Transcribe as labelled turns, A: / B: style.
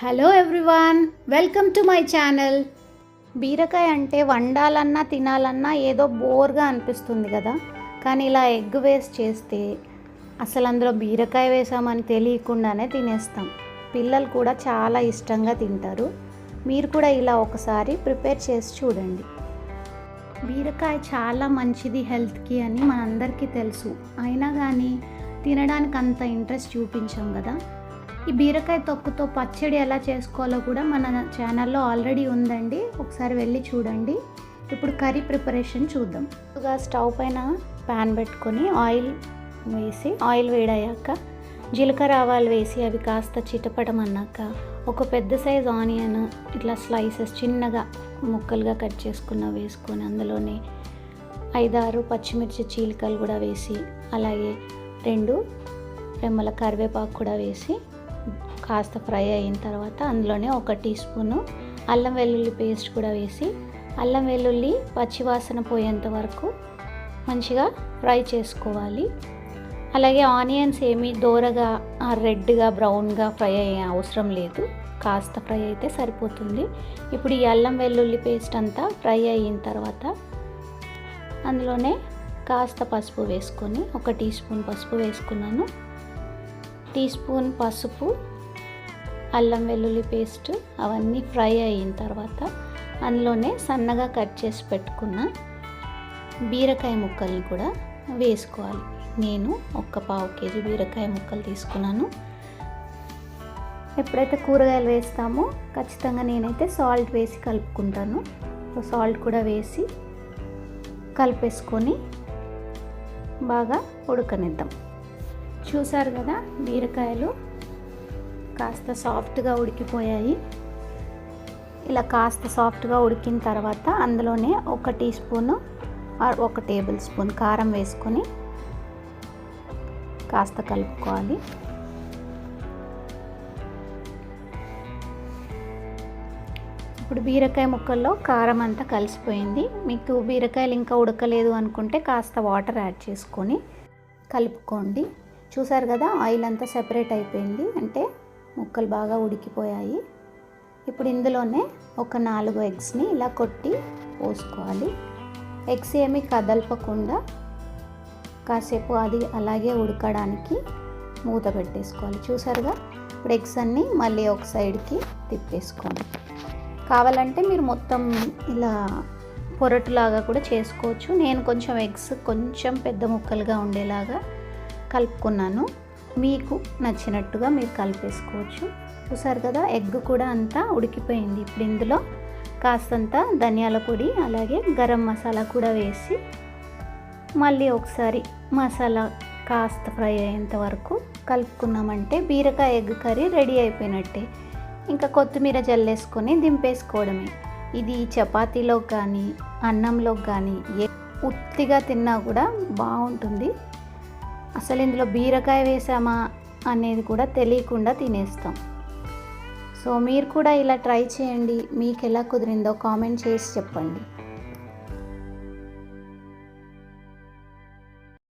A: Hello everyone, welcome to my channel. బీరకాయ అంటే వండాలన్నా తినాలన్నా ఏదో బోర్గా అనిపిస్తుంది కదా. కానీ ఇలా ఎగ్ వేస్ట్ చేస్తే అసలు అందులో బీరకాయ వేసామని తెలియకుండానే తినేస్తాం. పిల్లలు కూడా చాలా ఇష్టంగా తింటారు. మీరు కూడా ఇలా ఒకసారి ప్రిపేర్ చేసి చూడండి. బీరకాయ చాలా మంచిది హెల్త్కి అని మనందరికీ తెలుసు. అయినా కానీ తినడానికి అంత ఇంట్రెస్ట్ చూపించాం కదా. ఈ బీరకాయ తొక్కుతో పచ్చడి ఎలా చేసుకోవాలో కూడా మన ఛానల్లో ఆల్రెడీ ఉందండి, ఒకసారి వెళ్ళి చూడండి. ఇప్పుడు కర్రీ ప్రిపరేషన్ చూద్దాం. ముందుగా స్టవ్ పైన ప్యాన్ పెట్టుకొని ఆయిల్ వేడయ్యాక జీలకర్ర ఆవాలు వేసి అవి కాస్త చిటపటమన్నాక ఒక పెద్ద సైజ్ ఆనియన్ ఇట్లా స్లైసెస్ చిన్నగా ముక్కలుగా కట్ చేసుకున్న వేసుకొని అందులోనే 5-6 పచ్చిమిర్చి చీలికలు కూడా వేసి అలాగే 2 రెమ్మల కరివేపాకు కూడా వేసి కాస్త ఫ్రై అయిన తర్వాత అందులోనే 1 టీ స్పూను అల్లం వెల్లుల్లి పేస్ట్ కూడా వేసి అల్లం వెల్లుల్లి పచ్చివాసన పోయేంత వరకు మంచిగా ఫ్రై చేసుకోవాలి. అలాగే ఆనియన్స్ ఏమీ దోరగా రెడ్గా బ్రౌన్గా ఫ్రై అయ్యే అవసరం లేదు, కాస్త ఫ్రై అయితే సరిపోతుంది. ఇప్పుడు ఈ అల్లం వెల్లుల్లి పేస్ట్ అంతా ఫ్రై అయిన తర్వాత అందులోనే కాస్త పసుపు వేసుకొని 1 టీ స్పూన్ పసుపు వేసుకున్నాను. టీ స్పూన్ పసుపు, అల్లం వెల్లుల్లి పేస్ట్ అవన్నీ ఫ్రై అయిన తర్వాత అందులోనే సన్నగా కట్ చేసి పెట్టుకున్న బీరకాయ ముక్కల్ని కూడా వేసుకోవాలి. నేను 1 కేజీ బీరకాయ ముక్కలు తీసుకున్నాను. ఎప్పుడైతే కూరగాయలు వేస్తామో ఖచ్చితంగా నేనైతే సాల్ట్ వేసి కలుపుకుంటాను. సాల్ట్ కూడా వేసి కలిపేసుకొని బాగా ఉడకనిద్దాం. చూసారు కదా, బీరకాయలు కాస్త సాఫ్ట్గా ఉడికిపోయాయి. ఇలా కాస్త సాఫ్ట్గా ఉడికిన తర్వాత అందులోనే 1 టీ స్పూను 1 టేబుల్ స్పూన్ కారం వేసుకొని కాస్త కలుపుకోవాలి. ఇప్పుడు బీరకాయ ముక్కల్లో కారం అంతా కలిసిపోయింది. మీకు బీరకాయలు ఇంకా ఉడకలేదు అనుకుంటే కాస్త వాటర్ యాడ్ చేసుకొని కలుపుకోండి. చూసారు కదా, ఆయిల్ అంతా సెపరేట్ అయిపోయింది, అంటే ముక్కలు బాగా ఉడికిపోయాయి. ఇప్పుడు ఇందులోనే 4 ఎగ్స్ని ఇలా కొట్టి పోసుకోవాలి. ఎగ్స్ ఏమీ కదలపకుండా కాసేపు అది అలాగే ఉడకడానికి మూత పెట్టేసుకోవాలి. చూసారుగా, ఇప్పుడు ఎగ్స్ అన్నీ మళ్ళీ ఒక సైడ్కి తిప్పేసుకోండి. కావాలంటే మీరు మొత్తం ఇలా పొరటులాగా కూడా చేసుకోవచ్చు. నేను కొంచెం ఎగ్స్ కొంచెం పెద్ద ముక్కలుగా ఉండేలాగా కలుపుకున్నాను. మీకు నచ్చినట్టుగా మీరు కలిపేసుకోవచ్చు. చూసారు కదా, ఎగ్ కూడా అంతా ఉడికిపోయింది. ఇప్పుడు ఇందులో కాస్తంత ధనియాల పొడి అలాగే గరం మసాలా కూడా వేసి మళ్ళీ ఒకసారి మసాలా కాస్త ఫ్రై అయ్యేంత వరకు కలుపుకున్నామంటే బీరకాయ ఎగ్ కర్రీ రెడీ అయిపోయినట్టే. ఇంకా కొత్తిమీర జల్లేసుకొని దింపేసుకోవడమే. ఇది చపాతీలో కానీ అన్నంలో కానీ ఉత్తిగా తిన్నా కూడా బాగుంటుంది. అసలు ఇందులో బీరకాయ వేసామా అనేది కూడా తెలియకుండా తినేస్తాం. సో మీరు కూడా ఇలా ట్రై చేయండి. మీకు ఎలా కుదిరిందో కామెంట్ చేసి చెప్పండి.